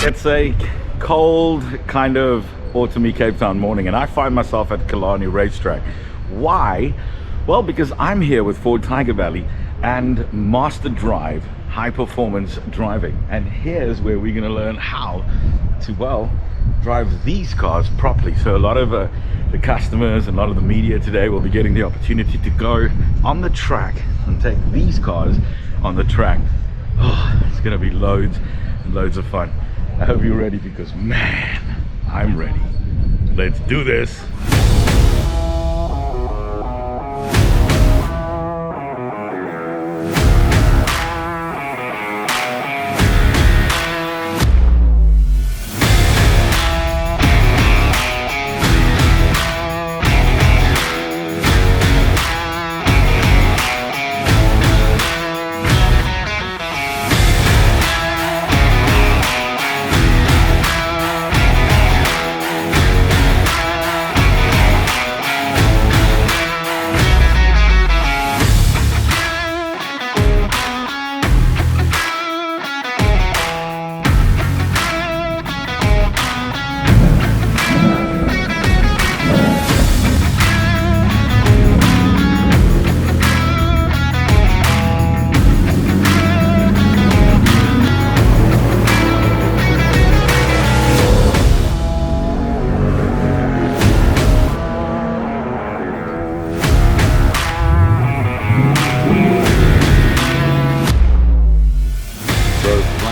It's a cold kind of autumny Cape Town morning and I find myself at Killarney racetrack. Why? Well, because I'm here with Ford Tygervalley and Master Drive, high performance driving. And here's where we're going to learn how to, well, drive these cars properly. So a lot of the customers and a lot of the media today will be getting the opportunity to go on the track and take these cars on the track. Oh, it's going to be loads and loads of fun. I hope you're ready because, man, I'm ready. Let's do this.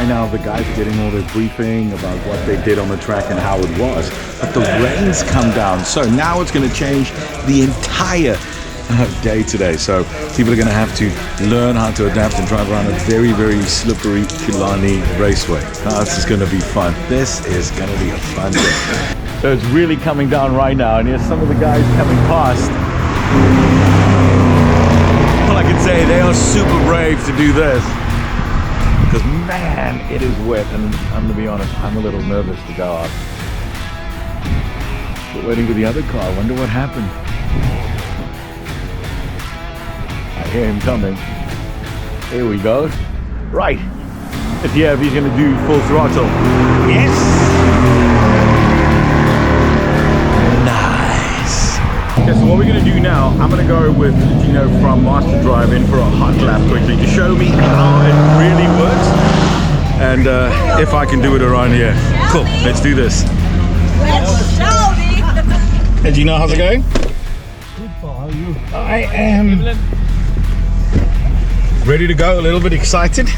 Now the guys are getting all their briefing about what they did on the track and how it was, but the rain's come down, so now it's going to change the entire day today. So people are going to have to learn how to adapt and drive around a very, very slippery Killarney raceway. This is going to be fun. This is going to be a fun day. So it's really coming down right now, and here's some of the guys coming past. All I can say, they are super brave to do this. Because, man, it is wet, and I'm going to be honest, I'm a little nervous to go out. But waiting for the other car, I wonder what happened. I hear him coming. Here we go. Right. If he's going to do full throttle. Yes! Nice. Okay, so what we're going to do now, I'm going to go with Gino from Master Drive in for a hot lap quickly to show me how it really works and if I can do it around here. Cool, let's do this. Hey Gino, how's it going? Good, how are you? I am ready to go, a little bit excited.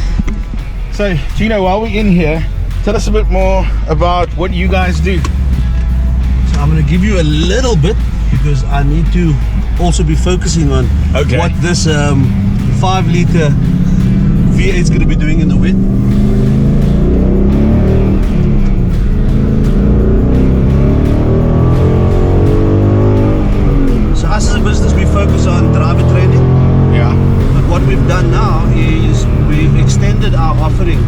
So Gino, while we're in here, tell us a bit more about what you guys do. So I'm going to give you a little bit because I need to also be focusing on what this 5-liter V8 is going to be doing in the wet. So us as a business, we focus on driver training. Yeah. But what we've done now is we've extended our offering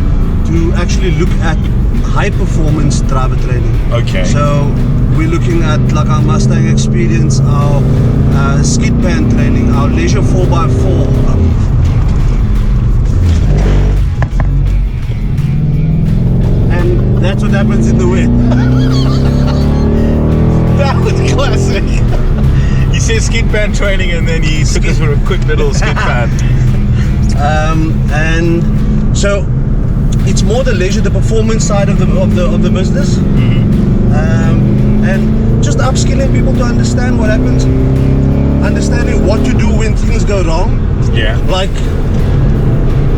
to actually look at high performance driver training. Okay. So we're looking at like our Mustang experience, our skid pan training, our leisure 4x4. And that's what happens in the wet. That was classic. He says skid pan training and then he took us for a quick little skid pan. And so it's more the leisure, the performance side of the business. Mm-hmm. And just upskilling people to understand what happens, understanding what to do when things go wrong. Yeah. Like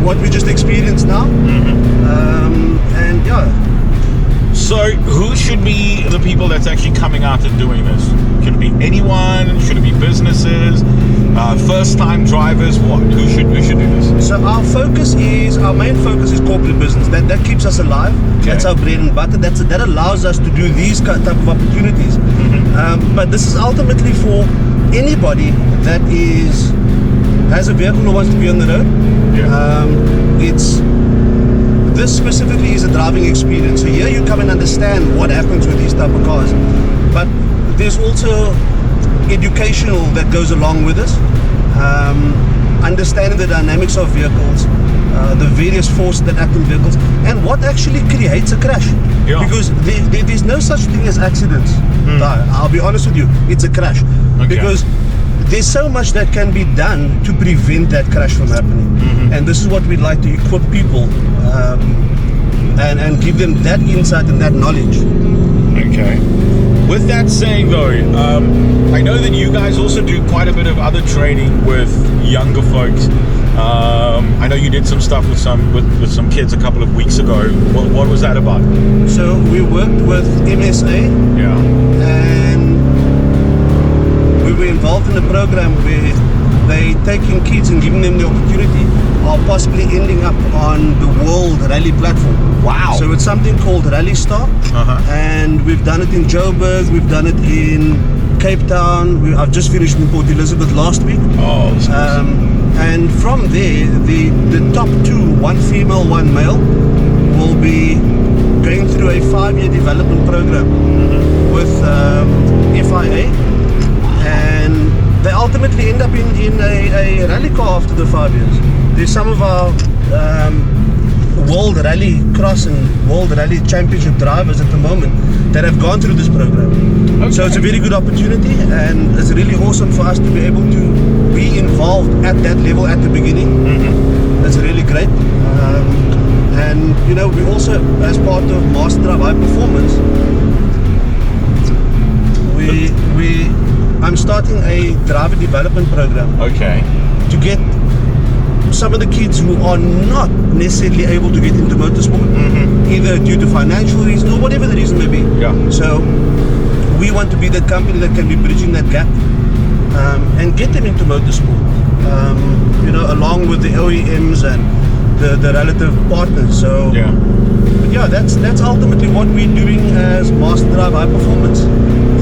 what we just experienced now. Mm-hmm. And yeah. So who should be the people that's actually coming out and doing this? Should it be anyone? Should it be businesses? First-time drivers? What? Who should do this? So our main focus is corporate business. That keeps us alive. Okay. That's our bread and butter. That allows us to do these type of opportunities. Mm-hmm. But this is ultimately for anybody that has a vehicle or wants to be on the road. Yeah. This specifically is a driving experience. So here you come and understand what happens with these type of cars. But there's also educational that goes along with this. Understanding the dynamics of vehicles, the various forces that act on vehicles, and what actually creates a crash. Yeah. Because there's no such thing as accidents. I'll be honest with you, it's a crash. Okay. Because there's so much that can be done to prevent that crash from happening. And this is what we'd like to equip people and give them that insight and that knowledge. Okay. With that saying though, I know that you guys also do quite a bit of other training with younger folks. I know you did some stuff with some kids a couple of weeks ago. What was that about? So we worked with MSA. Yeah. And we were involved in a program where they taking kids and giving them the opportunity of possibly ending up on the World Rally platform. Wow. So it's something called Rally Star, and we've done it in Joburg, we've done it in Cape Town, I've just finished in Port Elizabeth last week. Oh, that's awesome. And from there, the top two, one female, one male, will be going through a 5-year development program with FIA, and they ultimately end up in a rally car after the 5 years. There's some of our World Rally Cross and World Rally Championship drivers at the moment that have gone through this program. Okay. So it's a very good opportunity, and it's really awesome for us to be able to be involved at that level at the beginning. That's really great. And you know, we also, as part of Master Drive High Performance, I'm starting a driver development program. Okay. To get some of the kids who are not necessarily able to get into motorsport, either due to financial reasons or whatever the reason may be. Yeah. So we want to be that company that can be bridging that gap and get them into motorsport. You know, along with the OEMs and the relative partners. So yeah. But yeah, that's ultimately what we're doing as Master Drive High Performance.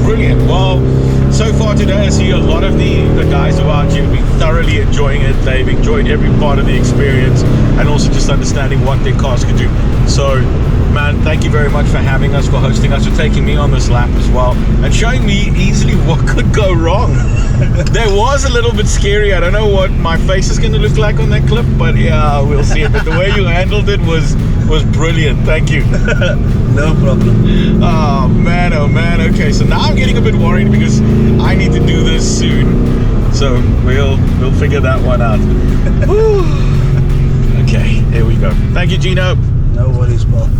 Brilliant. Well, so far today I see a lot of the guys around you have been thoroughly enjoying it. They've enjoyed every part of the experience and also just understanding what their cars could do. So man, thank you very much for having us, for hosting us, for taking me on this lap as well and showing me easily what could go wrong. There was a little bit scary. I don't know what my face is going to look like on that clip, but yeah, we'll see it. But the way you handled it was brilliant. Thank you. No problem. Oh man, oh man. Okay, so now I'm getting a bit worried because I need to do this soon. So we'll figure that one out. Okay, here we go. Thank you, Gino. No worries, Paul.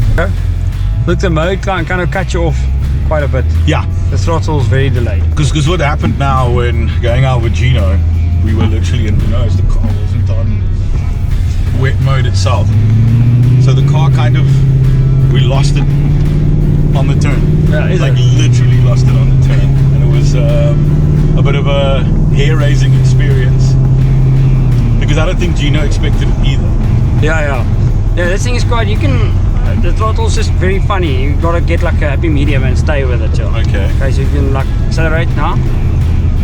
Look, the mode kind of cut you off quite a bit. Yeah. The throttle's very delayed. Because what happened now when going out with Gino, we were literally in, the car wasn't on wet mode itself. So the car kind of, we lost it on the turn. Yeah, like literally lost it on the turn. And it was a bit of a hair-raising experience. Because I don't think Gino expected it either. Yeah, this thing is quite, you can, the throttle's just very funny. You gotta get like a happy medium and stay with it, yeah. Okay. So you can like accelerate now,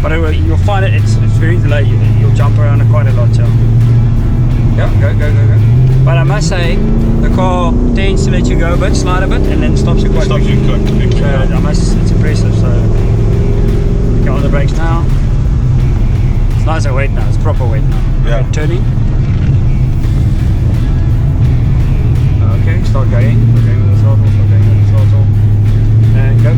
but you'll find it's very delayed. You'll jump around it quite a lot, yeah. Yeah, go. But I must say, the car tends to let you go a bit, slide a bit, and then stops you quite quickly. So it's impressive. So go on the brakes now. It's nice and wet now. It's proper wet now. Yeah. Okay, turning. Okay, start going. We're going with the throttle. Start going with the throttle. And go.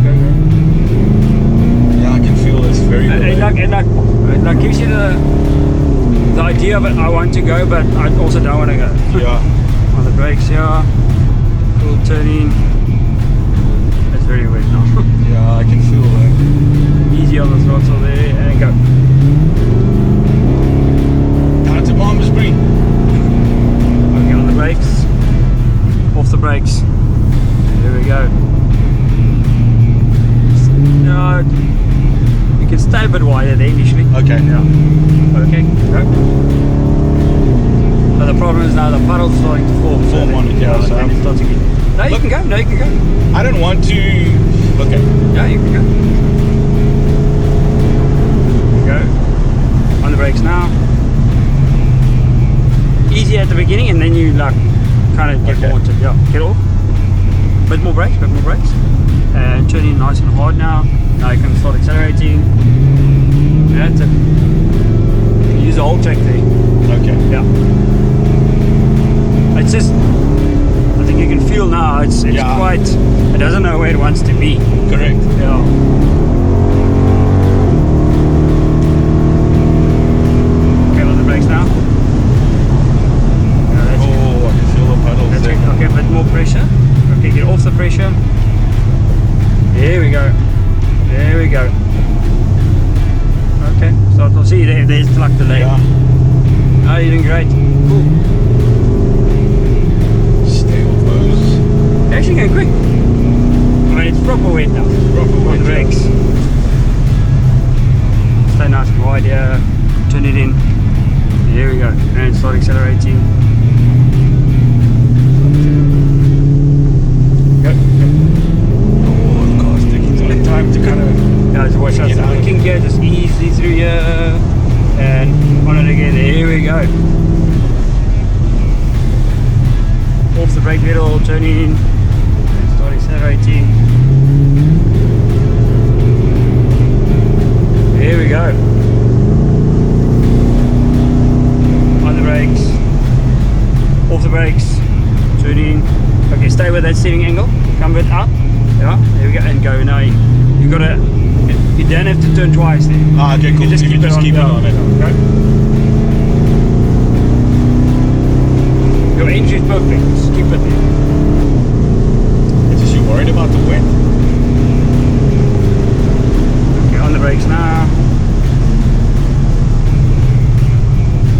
Yeah, I can feel it's very delayed. It like gives you the idea of it. I want to go, but I also don't want to go. Yeah. On the brakes here. Full turning. It's very wet now. Yeah, I can feel that. Easy on the throttle there and go. Out to Palmersbury. Okay, on the brakes. Off the brakes. There we go. No, you can stay a bit wider there initially. Okay. Yeah. Okay, go. But the problem is now the puddle's starting to form. Form on it, yeah. So and it starts again. No, you can go. No, you can go. I don't want to. Okay. Yeah, you can go. Go. On the brakes now. Easy at the beginning, and then you like kind of get more into it. Yeah, get off. Bit more brakes. And turning nice and hard now. Now you can start accelerating. That's it. You can use the whole track there. Okay. Yeah. It's just, I think you can feel it's Yeah. quite, it doesn't know where it wants to be. Correct. Yeah. Okay, on the brakes now. Yeah, that's Oh, I can feel the pedals That's there. good. Okay, a bit more pressure. Okay, get off the pressure. There we go. There we go. Okay, so I'll see you there. There's like the leg. Yeah. Oh, you're doing great. Cool. Stay with those. You're actually going quick. I mean, it's proper wet now. Proper On wet, the yeah. brakes. Stay nice and wide here. Turn it in. There we go. And start accelerating. Go. Oh, the car's taking time to kind of. Now just watch out. Get So out the of king gear just easy through here. And on it again. Here we go. Off the brake pedal, turn in. And start accelerating. Here we go. On the brakes. Off the brakes. Turn in. Okay, stay with that steering angle. Come a bit up. Yeah, there we go. And go now. You gotta. You don't have to turn twice there. Ah, okay, cool. You just You keep just keep it yeah. on it. Okay. Your entry is perfect. Just keep it there. It's just you're worried about the wet. Okay, on the brakes now.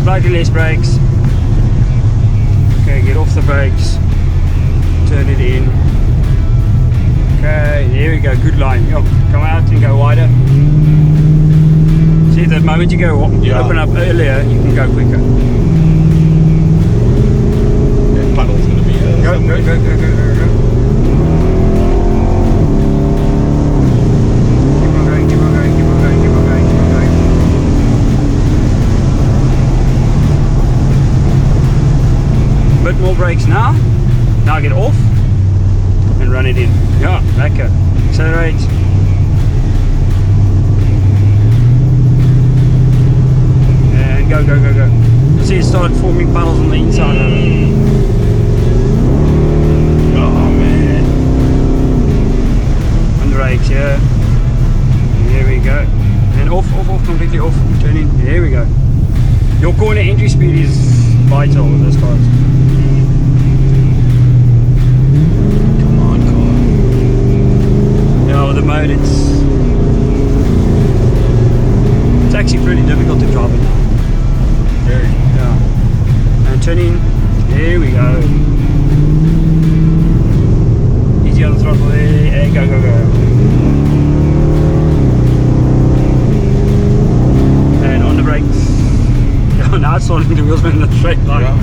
Slightly less brakes. Okay, get off the brakes. Turn it in. Okay, there we go. Good line. Yo, come out and go wider. See, the moment you go Yeah. open up earlier, you can go quicker. That puddle's going to be Go, go, somewhere. go, go, go, go, go. Keep on going, keep on going, keep on going, keep on going, keep on going. Bit more brakes now. Now get off and run it in. Yeah, lekker. Accelerate. And go, go, go, go. See, it started forming puddles on the inside of it. Oh, man. On the brakes, yeah. There we go. And off, off, off, completely off. Turn in. There we go. Your corner entry speed is vital with this car. Come on, car. Yeah, with the mode, it's actually pretty difficult to drive it now. Very. Yeah. And turn in. There we go. Easy on the throttle there. And go, go, go. And on the brakes. Oh, now it's starting the wheels in the straight line. Yeah.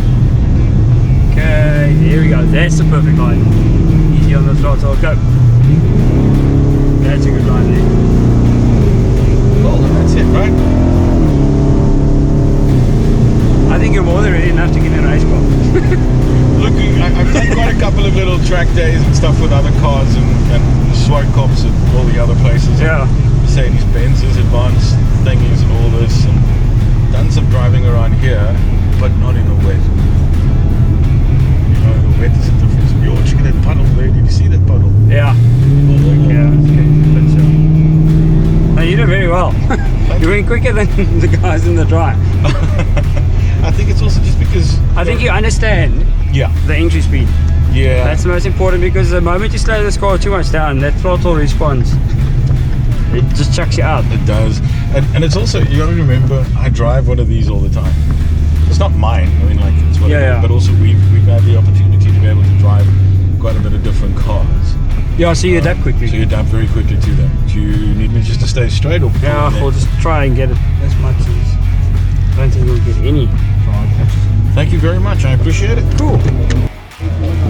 Okay, here we go. That's the perfect line. Easy on the throttle. Go. That's a good line there. Well, that's it, right? I think you're more than ready enough to get in a race car. Look, I've done quite a couple of little track days and stuff with other cars and swag cops and all the other places. Yeah. Mercedes Benz's advanced thingies and all this, and done some driving around here, but not in the wet. You know, the wet is a difference. Yo, check that puddle there. Did you see that puddle? Yeah. Oh, Yeah, that's good. But no, you did very well. You went quicker than the guys in the drive. I think it's also just because I think you understand yeah, the entry speed. yeah. That's the most important, because the moment you slow this car too much down, that throttle response, it just chucks you out. It does, and it's also, you got to remember, I drive one of these all the time. It's not mine. I mean, like, it's whatever. Yeah, yeah. But also we've had the opportunity to be able to drive quite a bit of different cars. Yeah, so you adapt quickly. So you adapt very quickly to them. Do you need me just to stay straight or pull Yeah, in there? we'll just try and get it as much as. I don't think we'll get any drive patches. Thank you very much. I appreciate it. Cool.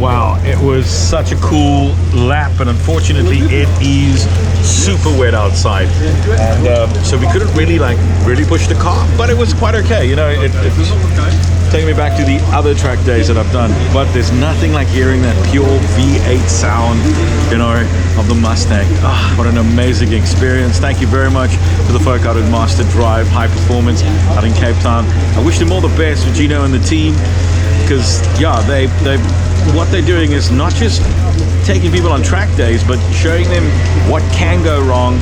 Wow, it was such a cool lap, and unfortunately it is super wet outside, and so we couldn't really push the car, but it was quite okay. You know, it's taking me back to the other track days that I've done, but there's nothing like hearing that pure V8 sound, you know, of the Mustang. Ah, what an amazing experience. Thank you very much to the folk out at Master Drive High Performance out in Cape Town. I wish them all the best with Gino and the team, because yeah, they what they're doing is not just taking people on track days, but showing them what can go wrong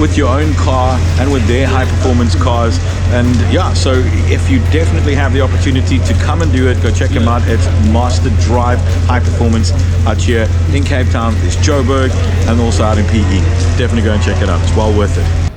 with your own car and with their high performance cars. And yeah, so if you definitely have the opportunity to come and do it, go check them out. It's Master Drive High Performance out here in Cape Town. There's Joburg and also out in PE. Definitely go and check it out. It's well worth it.